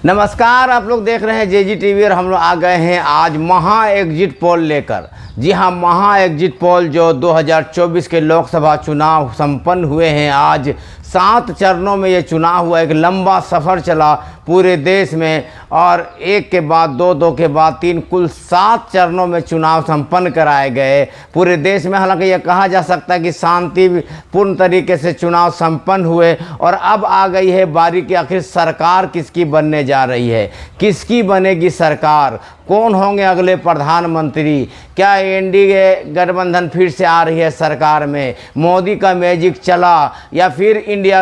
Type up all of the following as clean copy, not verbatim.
नमस्कार, आप लोग देख रहे हैं जेजी टीवी और हम लोग आ गए हैं आज महा एग्जिट पोल लेकर। जी हाँ, महा एग्जिट पोल जो 2024 के लोकसभा चुनाव संपन्न हुए हैं। आज 7 चरणों में ये चुनाव हुआ, एक लंबा सफ़र चला पूरे देश में और एक के बाद दो के बाद 3 कुल 7 चरणों में चुनाव संपन्न कराए गए पूरे देश में। हालांकि यह कहा जा सकता है कि शांतिपूर्ण तरीके से चुनाव संपन्न हुए और अब आ गई है बारी कि आखिर सरकार किसकी बनने जा रही है, किसकी बनेगी सरकार, कौन होंगे अगले प्रधानमंत्री, क्या एनडीए गठबंधन फिर से आ रही है सरकार में, मोदी का मैजिक चला या फिर इंडिया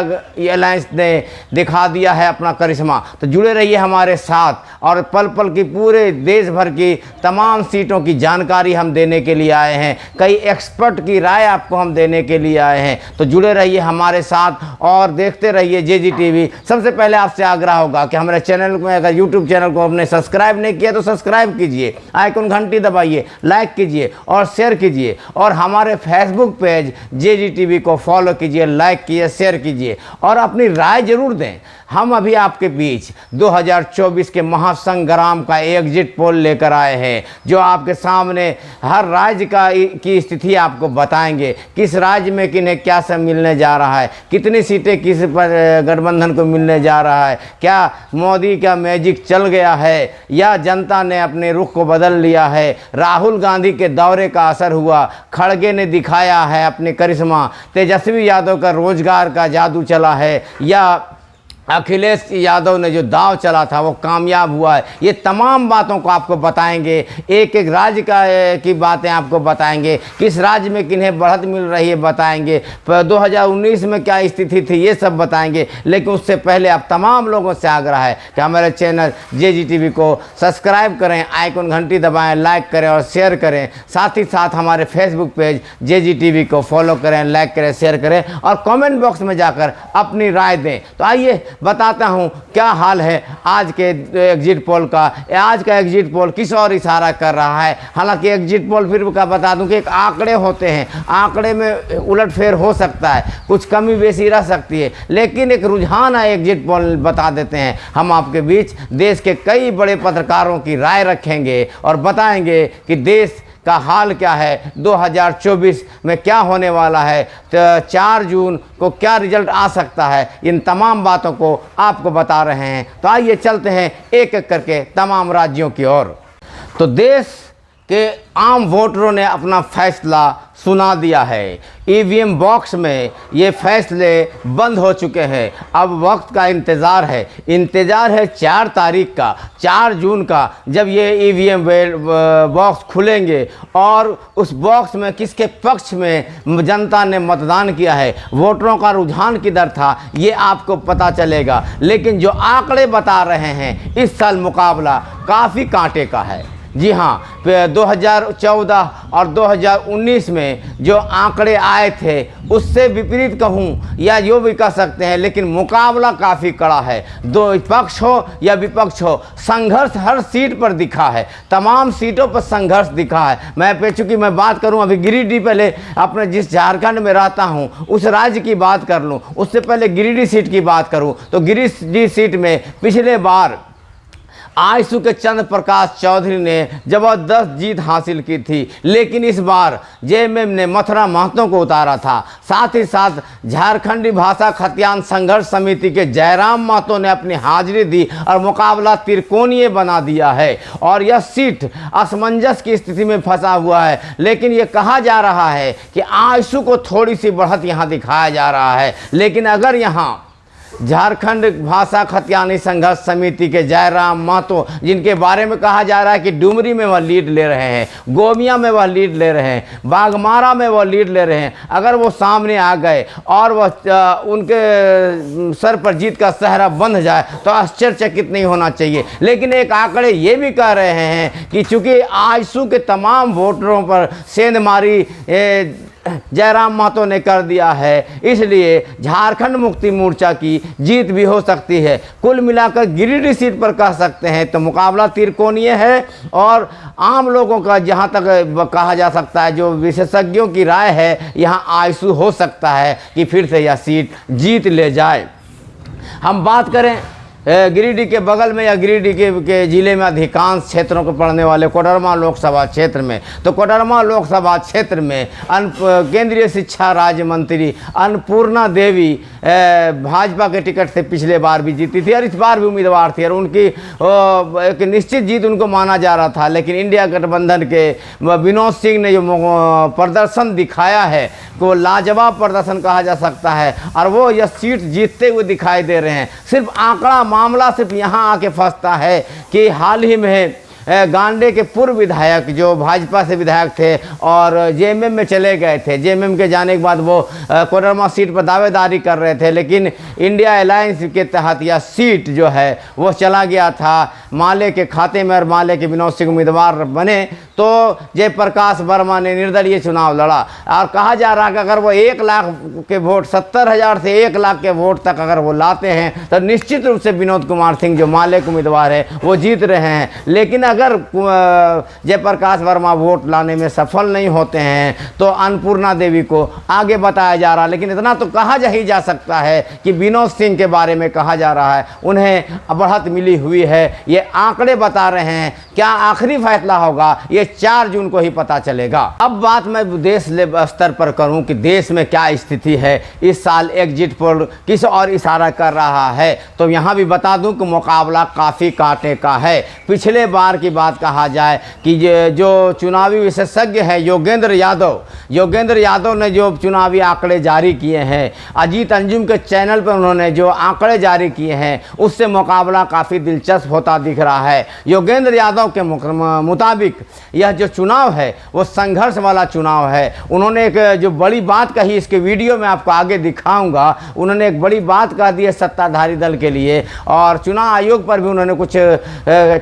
अलायंस ने दिखा दिया है अपना करिश्मा। तो जुड़े रहिए हमारे साथ और पल पल की पूरे देश भर की तमाम सीटों की जानकारी हम देने के लिए आए हैं, कई एक्सपर्ट की राय आपको हम देने के लिए आए हैं। तो जुड़े रहिए हमारे साथ और देखते रहिए जेजी टीवी। सबसे पहले आपसे आग्रह होगा कि हमारे चैनल में अगर यूट्यूब चैनल को आपने सब्सक्राइब नहीं किया तो सब्सक्राइब कीजिए, आइकन घंटी दबाइए, लाइक कीजिए और शेयर कीजिए और हमारे फेसबुक पेज जेजी टीवी को फॉलो कीजिए, लाइक कीजिए, शेयर कीजिए और अपनी राय जरूर दें। हम अभी आपके बीच 2024 के महासंग्राम का एग्जिट पोल लेकर आए हैं जो आपके सामने हर राज्य की स्थिति आपको बताएंगे, किस राज्य में किन्हें क्या सब मिलने जा रहा है, कितनी सीटें किस गठबंधन को मिलने जा रहा है, क्या मोदी का मैजिक चल गया है या जनता ने अपने रुख को बदल लिया है, राहुल गांधी के दौरे का असर हुआ, खड़गे ने दिखाया है अपने करिश्मा, तेजस्वी यादव का रोजगार का जादू चला है या अखिलेश यादव ने जो दांव चला था वो कामयाब हुआ है। ये तमाम बातों को आपको बताएंगे, एक एक राज्य की बातें आपको बताएंगे, किस राज्य में किन्हें बढ़त मिल रही है बताएंगे, 2019 में क्या स्थिति थी ये सब बताएंगे। लेकिन उससे पहले आप तमाम लोगों से आग्रह है कि हमारे चैनल जेजी टीवी को सब्सक्राइब करें, आइकन घंटी दबाएं, लाइक करें और शेयर करें। साथ ही साथ हमारे फेसबुक पेज जेजी टीवी को फॉलो करें, लाइक करें, शेयर करें और कमेंट बॉक्स में जाकर अपनी राय दें। तो आइए बताता हूं क्या हाल है आज के एग्जिट पोल का। आज का एग्जिट पोल किस और इशारा कर रहा है। हालांकि एग्जिट पोल फिर का बता दूं कि एक आंकड़े होते हैं, आंकड़े में उलटफेर हो सकता है, कुछ कमी बेसी रह सकती है, लेकिन एक रुझान है एग्जिट पोल बता देते हैं। हम आपके बीच देश के कई बड़े पत्रकारों की राय रखेंगे और बताएंगे कि देश का हाल क्या है, 2024 में क्या होने वाला है, तो 4 जून को क्या रिजल्ट आ सकता है। इन तमाम बातों को आपको बता रहे हैं। तो आइए चलते हैं एक एक करके तमाम राज्यों की ओर। तो देश के आम वोटरों ने अपना फैसला सुना दिया है। ईवीएम बॉक्स में ये फैसले बंद हो चुके हैं। अब वक्त का इंतज़ार है 4 तारीख का, 4 जून का, जब ये ईवीएम बॉक्स खुलेंगे और उस बॉक्स में किसके पक्ष में जनता ने मतदान किया है, वोटरों का रुझान किधर था, ये आपको पता चलेगा। लेकिन जो आंकड़े बता रहे हैं इस साल मुकाबला काफ़ी कांटे का है। जी हाँ, 2014 और 2019 में जो आंकड़े आए थे उससे विपरीत कहूँ या यो भी कह सकते हैं, लेकिन मुकाबला काफ़ी कड़ा है। दो पक्ष हो या विपक्ष हो, संघर्ष हर सीट पर दिखा है, तमाम सीटों पर संघर्ष दिखा है। चूँकि मैं बात करूँ अभी गिरिडीह, पहले अपने जिस झारखंड में रहता हूँ उस राज्य की बात कर लूँ, उससे पहले गिरिडीह सीट की बात करूँ तो गिरिडीह सीट में पिछले बार आयशु के चंद्र प्रकाश चौधरी ने ज़बरदस्त जीत हासिल की थी, लेकिन इस बार जेएमएम ने मथुरा महतो को उतारा था। साथ ही साथ झारखंडी भाषा खतियान संघर्ष समिति के जयराम महतो ने अपनी हाजिरी दी और मुकाबला त्रिकोणीय बना दिया है और यह सीट असमंजस की स्थिति में फंसा हुआ है। लेकिन ये कहा जा रहा है कि आयशु को थोड़ी सी बढ़त यहाँ दिखाया जा रहा है, लेकिन अगर यहाँ झारखंड भाषा खतियानी संघर्ष समिति के जयराम महतो, जिनके बारे में कहा जा रहा है कि डुमरी में वह लीड ले रहे हैं, गोमिया में वह लीड ले रहे हैं, बागमारा में वह लीड ले रहे हैं, अगर वो सामने आ गए और वह उनके सर पर जीत का सहरा बंध जाए तो आश्चर्यचकित नहीं होना चाहिए। लेकिन एक आंकड़े ये भी कह रहे हैं कि चूँकि आयशु के तमाम वोटरों पर सेंधमारी जयराम महतो ने कर दिया है, इसलिए झारखंड मुक्ति मोर्चा की जीत भी हो सकती है। कुल मिलाकर गिरिडीह सीट पर कह सकते हैं तो मुकाबला त्रिकोणीय है और आम लोगों का जहां तक कहा जा सकता है, जो विशेषज्ञों की राय है, यहां आयशु हो सकता है कि फिर से यह सीट जीत ले जाए। हम बात करें गिरिडीह के बगल में या गिरिडीह के जिले में अधिकांश क्षेत्रों को पड़ने वाले कोडरमा लोकसभा क्षेत्र में, तो कोडरमा लोकसभा क्षेत्र में केंद्रीय शिक्षा राज्य मंत्री अन्नपूर्णा देवी भाजपा के टिकट से पिछले बार भी जीती थी और इस बार भी उम्मीदवार थी और उनकी एक निश्चित जीत उनको माना जा रहा था। लेकिन इंडिया गठबंधन के विनोद सिंह ने जो प्रदर्शन दिखाया है वो लाजवाब प्रदर्शन कहा जा सकता है और वो यह सीट जीतते हुए दिखाई दे रहे हैं। सिर्फ आंकड़ा मामला सिर्फ यहाँ आके फंसता है कि हाल ही में गांडे के पूर्व विधायक जो भाजपा से विधायक थे और जेएमएम में चले गए थे, जेएमएम के जाने के बाद वो कोडरमा सीट पर दावेदारी कर रहे थे, लेकिन इंडिया अलायंस के तहत यह सीट जो है वो चला गया था माले के खाते में और माले के विनोद सिंह उम्मीदवार बने तो जयप्रकाश वर्मा ने निर्दलीय चुनाव लड़ा। और कहा जा रहा है कि अगर वो 1 लाख के वोट 70,000 से 1 लाख के वोट तक अगर वो लाते हैं तो निश्चित रूप से विनोद कुमार सिंह जो माले के उम्मीदवार है वो जीत रहे हैं। लेकिन अगर जयप्रकाश वर्मा वोट लाने में सफल नहीं होते हैं तो अन्नपूर्णा देवी को आगे बताया जा रहा है। लेकिन इतना तो कहा जा ही जा सकता है कि विनोद सिंह के बारे में कहा जा रहा है उन्हें बढ़त मिली हुई है, ये आंकड़े बता रहे हैं। क्या आखिरी फैसला होगा ये 4 जून को ही पता चलेगा। अब बात मैं देश स्तर पर करूं कि देश में क्या स्थिति है, इस साल एग्जिट पोल किस और इशारा कर रहा है, तो यहां भी बता दूं कि मुकाबला काफ़ी कांटे का है। पिछले बार की बात कहा जाए कि जो चुनावी विशेषज्ञ है योगेंद्र यादव ने जो चुनावी आंकड़े जारी किए हैं, अजीत अंजुम के चैनल पर उन्होंने जो आंकड़े जारी किए हैं उससे मुकाबला काफ़ी दिलचस्प होता दिख रहा है। योगेंद्र यादव के मुताबिक यह जो चुनाव है वो संघर्ष वाला चुनाव है। उन्होंने एक जो बड़ी बात कही, इसके वीडियो में आपको आगे दिखाऊंगा, उन्होंने एक बड़ी बात कह दी है सत्ताधारी दल के लिए और चुनाव आयोग पर भी उन्होंने कुछ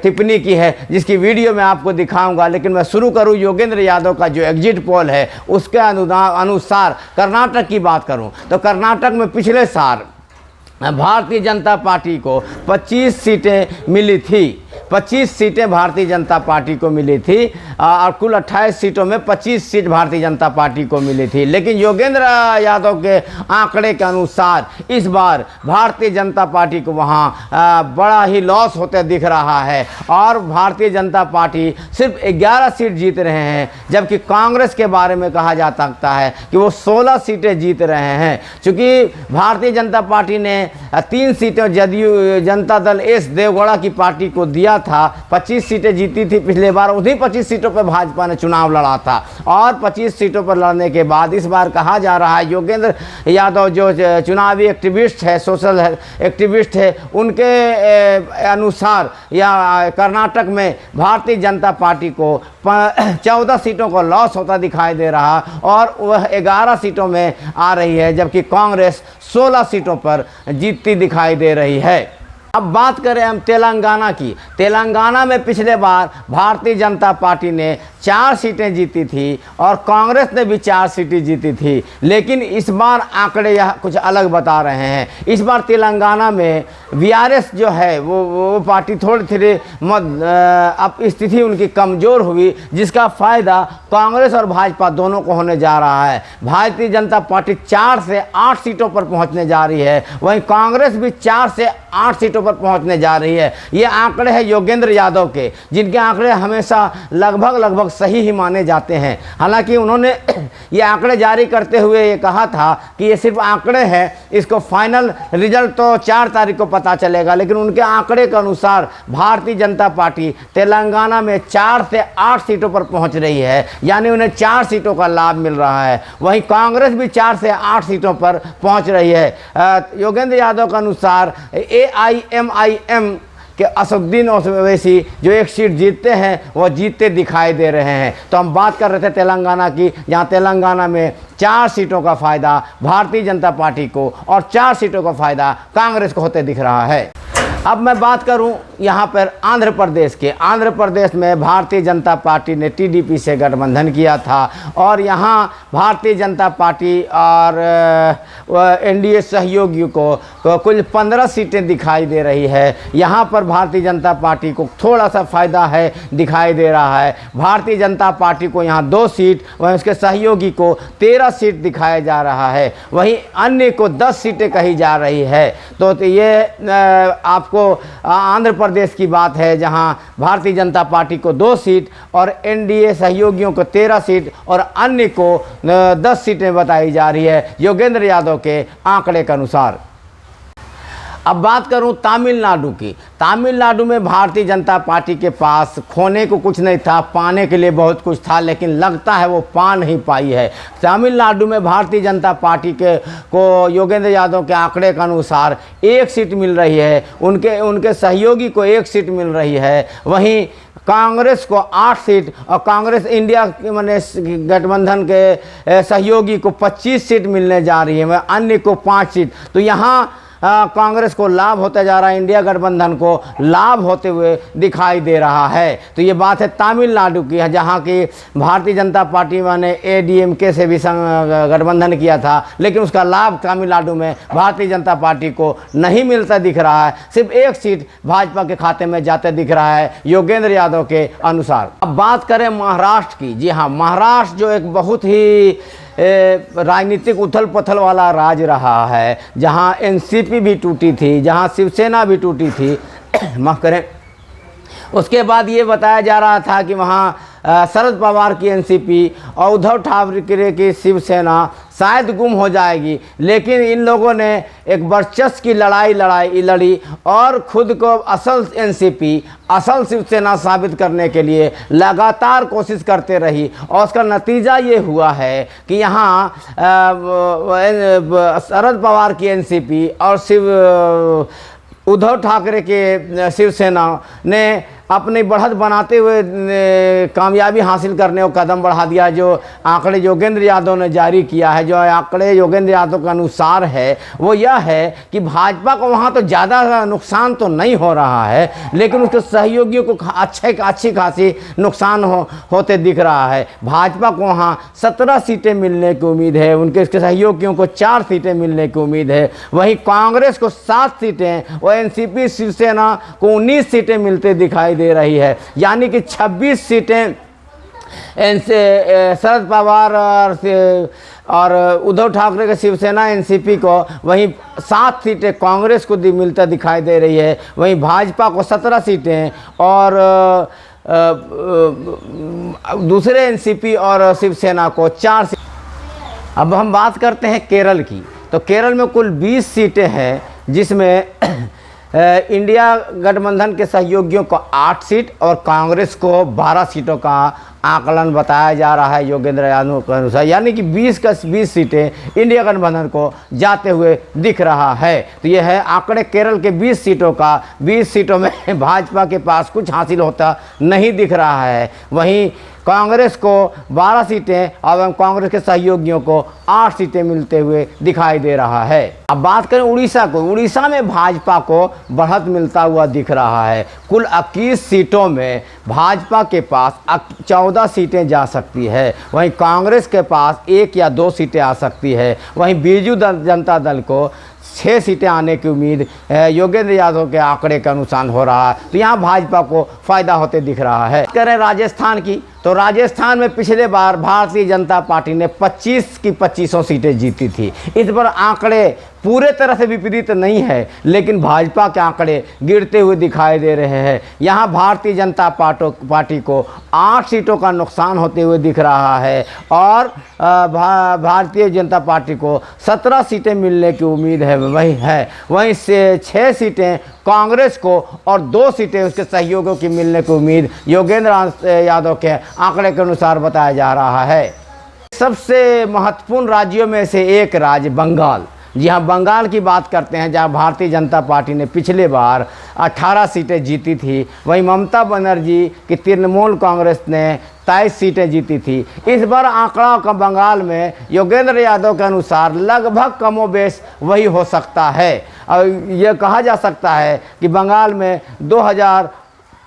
टिप्पणी की है जिसकी वीडियो में आपको दिखाऊंगा। लेकिन मैं शुरू करूं योगेंद्र यादव का जो एग्जिट पोल है उसके अनुसार कर्नाटक की बात करूं तो कर्नाटक में पिछले साल भारतीय जनता पार्टी को 25 सीटें मिली थी, 25 सीटें भारतीय जनता पार्टी को मिली थी और कुल 28 सीटों में 25 सीट भारतीय जनता पार्टी को मिली थी। लेकिन योगेंद्र यादव के आंकड़े के अनुसार इस बार भारतीय जनता पार्टी को वहां बड़ा ही लॉस होते दिख रहा है और भारतीय जनता पार्टी सिर्फ 11 सीट जीत रहे हैं, जबकि कांग्रेस के बारे में कहा जा सकता है कि वो 16 सीटें जीत रहे हैं। चूँकि भारतीय जनता पार्टी ने 3 सीटें जदयू जनता दल एस देवगौड़ा की पार्टी को दिया था, 25 सीटें जीती थी पिछले बार, उन्हीं 25 सीटों पर भाजपा ने चुनाव लड़ा था और 25 सीटों पर लड़ने के बाद इस बार कहा जा रहा है योगेंद्र यादव जो चुनावी एक्टिविस्ट है, सोशल एक्टिविस्ट है, उनके अनुसार या कर्नाटक में भारतीय जनता पार्टी को 14 सीटों को लॉस होता दिखाई दे रहा और वह 11 सीटों में आ रही है, जबकि कांग्रेस 16 सीटों पर जीतती दिखाई दे रही है। अब बात करें हम तेलंगाना की। तेलंगाना में पिछले बार भारतीय जनता पार्टी ने 4 सीटें जीती थी और कांग्रेस ने भी 4 सीटें जीती थी, लेकिन इस बार आंकड़े यह कुछ अलग बता रहे हैं। इस बार तेलंगाना में बीआरएस जो है वो पार्टी थोड़ी अब स्थिति उनकी कमज़ोर हुई, जिसका फ़ायदा कांग्रेस और भाजपा दोनों को होने जा रहा है। भारतीय जनता पार्टी 4 से 8 सीटों पर पहुंचने जा रही है, वहीं कांग्रेस भी 4 से 8 सीटों पर पहुंचने जा रही है। ये आंकड़े हैं योगेंद्र यादव के, जिनके आंकड़े हमेशा लगभग सही ही माने जाते हैं। हालांकि उन्होंने ये आंकड़े जारी करते हुए ये कहा था कि ये सिर्फ आंकड़े हैं, इसको फाइनल रिजल्ट तो 4 तारीख को पता चलेगा। लेकिन उनके आंकड़े के अनुसार भारतीय जनता पार्टी तेलंगाना में 4 से 8 सीटों पर पहुंच रही है, यानी उन्हें 4 सीटों का लाभ मिल रहा है। वहीं कांग्रेस भी 4 से 8 सीटों पर पहुंच रही है। योगेंद्र यादव के अनुसार AIMIM कि असदुद्दीन ओवैसी जो 1 सीट जीतते हैं वो जीतते दिखाई दे रहे हैं। तो हम बात कर रहे थे तेलंगाना की, जहां तेलंगाना में 4 सीटों का फ़ायदा भारतीय जनता पार्टी को और 4 सीटों का फ़ायदा कांग्रेस को होते दिख रहा है। अब मैं बात करूं यहाँ पर आंध्र प्रदेश के। आंध्र प्रदेश में भारतीय जनता पार्टी ने TDP से गठबंधन किया था और यहाँ भारतीय जनता पार्टी और NDA सहयोगी को कुल 15 सीटें दिखाई दे रही है। यहाँ पर भारतीय जनता पार्टी को थोड़ा सा फ़ायदा है दिखाई दे रहा है। भारतीय जनता पार्टी को यहाँ 2 सीट, वहीं उसके सहयोगी को 13 सीट दिखाया जा रहा है, वहीं अन्य को 10 सीटें कही जा रही है। तो ये आप आपको आंध्र प्रदेश की बात है, जहां भारतीय जनता पार्टी को 2 सीट और एनडीए सहयोगियों को 13 सीट और अन्य को 10 सीटें बताई जा रही है योगेंद्र यादव के आंकड़े के अनुसार। अब बात करूं तमिलनाडु की। तमिलनाडु में भारतीय जनता पार्टी के पास खोने को कुछ नहीं था, पाने के लिए बहुत कुछ था, लेकिन लगता है वो पा नहीं पाई है। तमिलनाडु में भारतीय जनता पार्टी को योगेंद्र यादव के आंकड़े के अनुसार 1 सीट मिल रही है, उनके सहयोगी को 1 सीट मिल रही है। वहीं कांग्रेस को 8 सीट और कांग्रेस इंडिया माने गठबंधन के सहयोगी को 25 सीट मिलने जा रही है, अन्य को 5 सीट। तो यहाँ कांग्रेस को लाभ होता जा रहा है, इंडिया गठबंधन को लाभ होते हुए दिखाई दे रहा है। तो ये बात है तमिलनाडु की है, जहाँ की भारतीय जनता पार्टी ने एडीएमके से भी गठबंधन किया था, लेकिन उसका लाभ तमिलनाडु में भारतीय जनता पार्टी को नहीं मिलता दिख रहा है। सिर्फ 1 सीट भाजपा के खाते में जाते दिख रहा है योगेंद्र यादव के अनुसार। अब बात करें महाराष्ट्र की। जी हाँ, महाराष्ट्र जो एक बहुत ही राजनीतिक उथल पथल वाला राज्य रहा है, जहां एनसीपी भी टूटी थी, जहां शिवसेना भी टूटी थी, माफ़ करें। उसके बाद ये बताया जा रहा था कि वहाँ शरद पवार की एनसीपी और उद्धव ठाकरे की शिवसेना शायद गुम हो जाएगी, लेकिन इन लोगों ने एक वर्चस्व की लड़ाई लड़ी और खुद को असल एनसीपी, असल शिवसेना साबित करने के लिए लगातार कोशिश करते रही। और उसका नतीजा ये हुआ है कि यहाँ शरद पवार की एनसीपी और उद्धव ठाकरे के शिवसेना ने अपनी बढ़त बनाते हुए कामयाबी हासिल करने को कदम बढ़ा दिया। जो आंकड़े योगेंद्र यादव ने जारी किया है, जो आंकड़े योगेंद्र यादव के अनुसार है, वो यह है कि भाजपा को वहाँ तो ज़्यादा नुकसान तो नहीं हो रहा है, लेकिन उसके सहयोगियों को अच्छी खासी नुकसान होते दिख रहा है। भाजपा को वहाँ 17 सीटें मिलने की उम्मीद है, उनके सहयोगियों को 4 सीटें मिलने की उम्मीद है। वहीं कांग्रेस को 7 सीटें और एनसीपी शिवसेना को 19 सीटें मिलते दिखाई दे रही है, यानी कि 26 सीटें शरद पवार और उद्धव ठाकरे के शिवसेना एनसीपी को, वहीं 7 सीटें कांग्रेस को मिलता दिखाई दे रही है। वहीं भाजपा को 17 सीटें और दूसरे एनसीपी और शिवसेना को 4 सीटें। अब हम बात करते हैं केरल की। तो केरल में कुल 20 सीटें हैं, जिसमें इंडिया गठबंधन के सहयोगियों को 8 सीट और कांग्रेस को 12 सीटों का आकलन बताया जा रहा है योगेंद्र यादव के अनुसार, यानी कि 20 सीटें इंडिया गठबंधन को जाते हुए दिख रहा है। तो यह है आंकड़े केरल के 20 सीटों का। 20 सीटों में भाजपा के पास कुछ हासिल होता नहीं दिख रहा है। वहीं कांग्रेस को 12 सीटें और कांग्रेस के सहयोगियों को 8 सीटें मिलते हुए दिखाई दे रहा है। अब बात करें उड़ीसा को। उड़ीसा में भाजपा को बढ़त मिलता हुआ दिख रहा है। कुल 21 सीटों में भाजपा के पास 14 सीटें जा सकती है, वहीं कांग्रेस के पास 1 या 2 सीटें आ सकती है। वहीं बीजू जनता दल को 6 सीटें आने की उम्मीद योगेंद्र यादव के आंकड़े के अनुसार हो रहा है। तो यहाँ भाजपा को फ़ायदा होते दिख रहा है। करें राजस्थान की, तो राजस्थान में पिछले बार भारतीय जनता पार्टी ने 25 की 25 सीटें जीती थी। इस बार आंकड़े पूरे तरह से विपरीत नहीं है, लेकिन भाजपा के आंकड़े गिरते हुए दिखाई दे रहे हैं। यहाँ भारतीय जनता पार्टी को 8 सीटों का नुकसान होते हुए दिख रहा है और भारतीय जनता पार्टी को 17 सीटें मिलने की उम्मीद है। वहीं से 6 सीटें कांग्रेस को और 2 सीटें उसके सहयोगियों की मिलने की उम्मीद योगेंद्र यादव के आंकड़े के अनुसार बताया जा रहा है। सबसे महत्वपूर्ण राज्यों में से एक राज्य बंगाल। जी हाँ, बंगाल की बात करते हैं, जहाँ भारतीय जनता पार्टी ने पिछले बार 18 सीटें जीती थी। वहीं ममता बनर्जी की तृणमूल कांग्रेस ने 23 सीटें जीती थी। इस बार आंकड़ा का बंगाल में योगेंद्र यादव के अनुसार लगभग कमोबेश वही हो सकता है। और यह कहा जा सकता है कि बंगाल में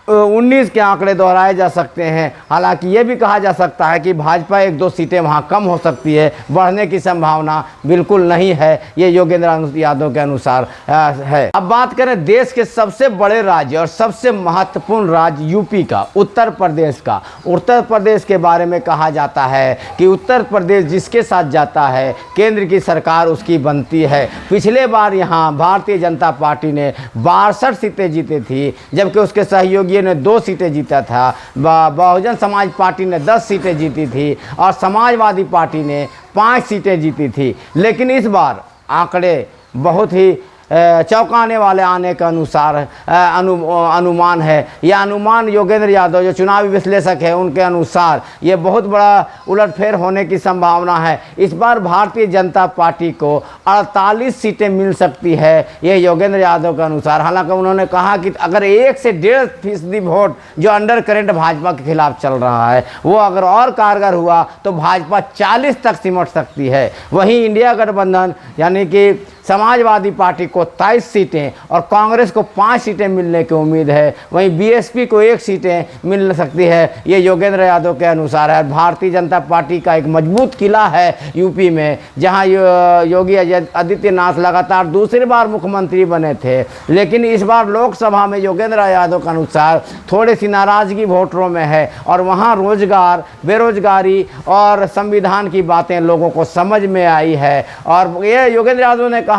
19 के आंकड़े दोहराए जा सकते हैं। हालांकि ये भी कहा जा सकता है कि भाजपा 1-2 सीटें वहां कम हो सकती है, बढ़ने की संभावना बिल्कुल नहीं है, ये योगेंद्र यादव के अनुसार है। अब बात करें देश के सबसे बड़े राज्य और सबसे महत्वपूर्ण राज्य यूपी का, उत्तर प्रदेश का। उत्तर प्रदेश के बारे में कहा जाता है कि उत्तर प्रदेश जिसके साथ जाता है केंद्र की सरकार उसकी बनती है। पिछले बार यहाँ भारतीय जनता पार्टी ने 62 सीटें जीती थी, जबकि उसके सहयोगी ने 2 सीटें जीता था। बहुजन समाज पार्टी ने 10 सीटें जीती थी और समाजवादी पार्टी ने 5 सीटें जीती थी। लेकिन इस बार आंकड़े बहुत ही चौंकाने वाले आने के अनुसार अनुमान है। यह अनुमान योगेंद्र यादव जो चुनावी विश्लेषक है उनके अनुसार ये बहुत बड़ा उलटफेर होने की संभावना है। इस बार भारतीय जनता पार्टी को 48 सीटें मिल सकती है, यह योगेंद्र यादव के अनुसार। हालांकि उन्होंने कहा कि अगर 1 से 1.5% वोट जो अंडर करंट भाजपा के खिलाफ चल रहा है वो अगर और कारगर हुआ तो भाजपा 40 तक सिमट सकती है। वहीं इंडिया गठबंधन यानी कि समाजवादी पार्टी को 23 सीटें और कांग्रेस को 5 सीटें मिलने की उम्मीद है। वहीं बीएसपी को 1 सीटें मिल सकती है, ये योगेंद्र यादव के अनुसार है। भारतीय जनता पार्टी का एक मजबूत किला है यूपी में, जहां योगी आदित्यनाथ लगातार दूसरी बार मुख्यमंत्री बने थे। लेकिन इस बार लोकसभा में योगेंद्र यादव के अनुसार थोड़ी सी नाराज़गी वोटरों में है और वहाँ रोजगार, बेरोजगारी और संविधान की बातें लोगों को समझ में आई है। और ये योगेंद्र यादव ने कहा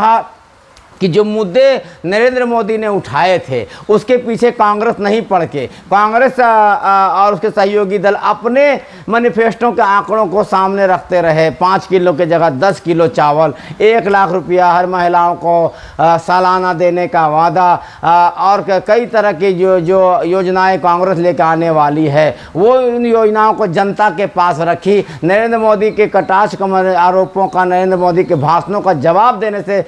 कि जो मुद्दे नरेंद्र मोदी ने उठाए थे उसके पीछे कांग्रेस नहीं पड़ के कांग्रेस और उसके सहयोगी दल अपने मैनिफेस्टो के आंकड़ों को सामने रखते रहे। 5 किलो के जगह 10 किलो चावल, 1 लाख रुपया हर महिलाओं को सालाना देने का वादा और कई तरह की जो योजनाएं कांग्रेस लेकर आने वाली है वो इन योजनाओं को जनता के पास रखी। नरेंद्र मोदी के कटाक्ष आरोपों का, नरेंद्र मोदी के भाषणों का जवाब देने से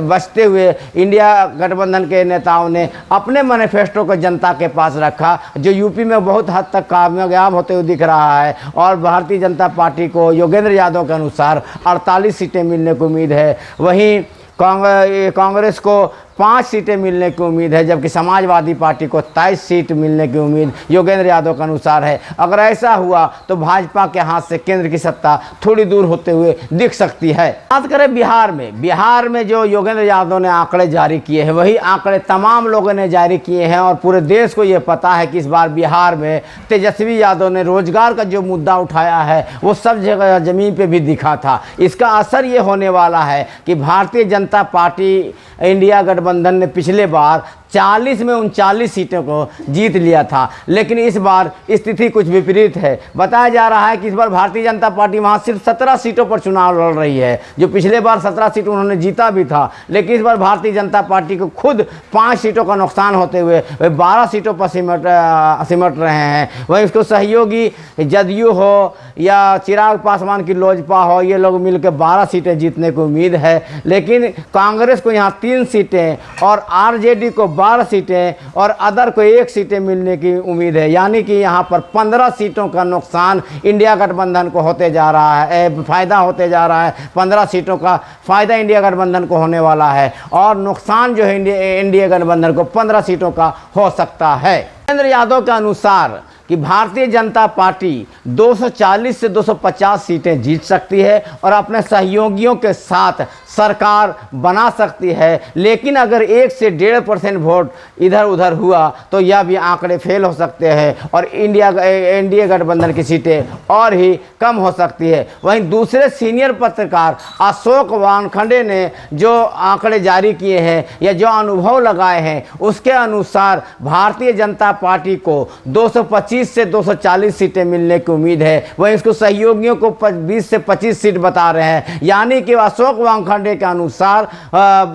बचते हुए इंडिया गठबंधन के नेताओं ने अपने मैनिफेस्टो को जनता के पास रखा, जो यूपी में बहुत हद तक कामयाब होते हुए दिख रहा है। और भारतीय जनता पार्टी को योगेंद्र यादव के अनुसार 48 सीटें मिलने की उम्मीद है। वहीं कांग्रेस को 5 सीटें मिलने की उम्मीद है, जबकि समाजवादी पार्टी को 23 सीट मिलने की उम्मीद योगेंद्र यादव के अनुसार है। अगर ऐसा हुआ तो भाजपा के हाथ से केंद्र की सत्ता थोड़ी दूर होते हुए दिख सकती है। बात करें बिहार में जो योगेंद्र यादव ने आंकड़े जारी किए हैं वही आंकड़े तमाम लोगों ने जारी किए हैं और पूरे देश को ये पता है कि इस बार बिहार में तेजस्वी यादव ने रोजगार का जो मुद्दा उठाया है वो सब जगह ज़मीन पे भी दिखा था। इसका असर ये होने वाला है कि भारतीय जनता पार्टी इंडिया गठबंधन ने पिछले बार 40 में 39 सीटों को जीत लिया था, लेकिन इस बार स्थिति कुछ विपरीत है। बताया जा रहा है कि इस बार भारतीय जनता पार्टी वहां सिर्फ 17 सीटों पर चुनाव लड़ रही है, जो पिछले बार 17 सीट उन्होंने जीता भी था। लेकिन इस बार भारतीय जनता पार्टी को खुद 5 सीटों का नुकसान होते हुए वे 12 सीटों पर सिमट रहे हैं। वहीं उसको सहयोगी जदयू हो या चिराग पासवान की लोजपा हो, ये लोग मिलकर 12 सीटें जीतने की उम्मीद है। लेकिन कांग्रेस को यहाँ 3 सीटें और आरजेडी को 12 सीटें और अदर को 1 सीटें मिलने की उम्मीद है। यानी कि यहाँ पर 15 सीटों का नुकसान इंडिया गठबंधन को होते जा रहा है, फायदा होते जा रहा है। 15 सीटों का फायदा इंडिया गठबंधन को होने वाला है और नुकसान जो है इंडिया गठबंधन को 15 सीटों का हो सकता है। योगेंद्र यादव के अनुसार कि भारतीय जनता पार्टी 240 से 250 सीटें जीत सकती है और अपने सहयोगियों के साथ सरकार बना सकती है। लेकिन अगर 1 से 1.5% वोट इधर उधर हुआ तो यह भी आंकड़े फेल हो सकते हैं और एनडीए गठबंधन की सीटें और ही कम हो सकती है। वहीं दूसरे सीनियर पत्रकार अशोक वानखड़े ने जो आंकड़े जारी किए हैं या जो अनुभव लगाए हैं उसके अनुसार भारतीय जनता पार्टी को 225 से 240 सीटें मिलने की उम्मीद है। वहीं इसको सहयोगियों को 20 से 25 सीट बता रहे हैं। यानी कि अशोक वानखड़े के अनुसार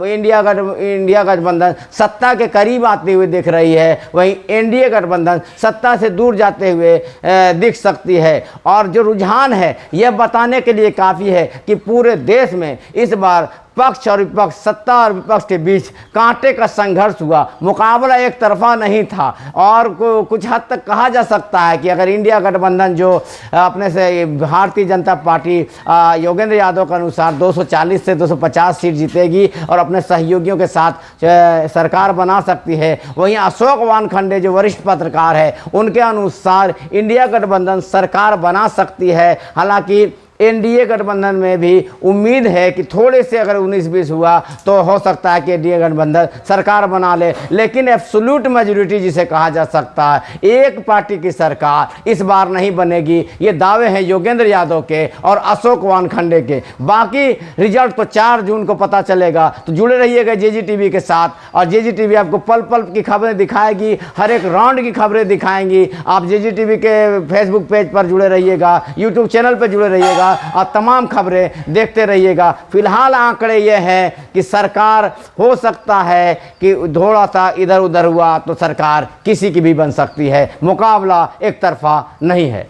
इंडिया गठबंधन सत्ता के करीब आती हुई दिख रही है, वहीं एनडीए गठबंधन सत्ता से दूर जाते हुए दिख सकती है। और जो रुझान है यह बताने के लिए काफ़ी है कि पूरे देश में इस बार पक्ष और विपक्ष, सत्ता और विपक्ष के बीच कांटे का संघर्ष हुआ। मुकाबला एक तरफा नहीं था और कुछ हद तक कहा जा सकता है कि अगर इंडिया गठबंधन जो अपने से भारतीय जनता पार्टी योगेंद्र यादव के अनुसार 240 से 250 सीट जीतेगी और अपने सहयोगियों के साथ सरकार बना सकती है, वहीं अशोक वानखडे जो वरिष्ठ पत्रकार है उनके अनुसार इंडिया गठबंधन सरकार बना सकती है। हालांकि एनडीए गठबंधन में भी उम्मीद है कि थोड़े से अगर 19-20 हुआ तो हो सकता है कि एनडीए गठबंधन सरकार बना ले, लेकिन एब्सोल्यूट मेजॉरिटी जिसे कहा जा सकता है, एक पार्टी की सरकार इस बार नहीं बनेगी। ये दावे हैं योगेंद्र यादव के और अशोक वानखडे के। बाकी रिजल्ट तो 4 जून को पता चलेगा। तो जुड़े रहिएगा जेजीटीवी के साथ और जेजीटीवी आपको पल पल की खबरें दिखाएगी, हर एक राउंड की खबरें दिखाएंगी। आप जेजीटीवी के फेसबुक पेज पर जुड़े रहिएगा, यूट्यूब चैनल पर जुड़े रहिएगा और तमाम खबरें देखते रहिएगा। फिलहाल आंकड़े ये हैं कि सरकार हो सकता है कि थोड़ा सा इधर उधर हुआ तो सरकार किसी की भी बन सकती है, मुकाबला एक तरफा नहीं है।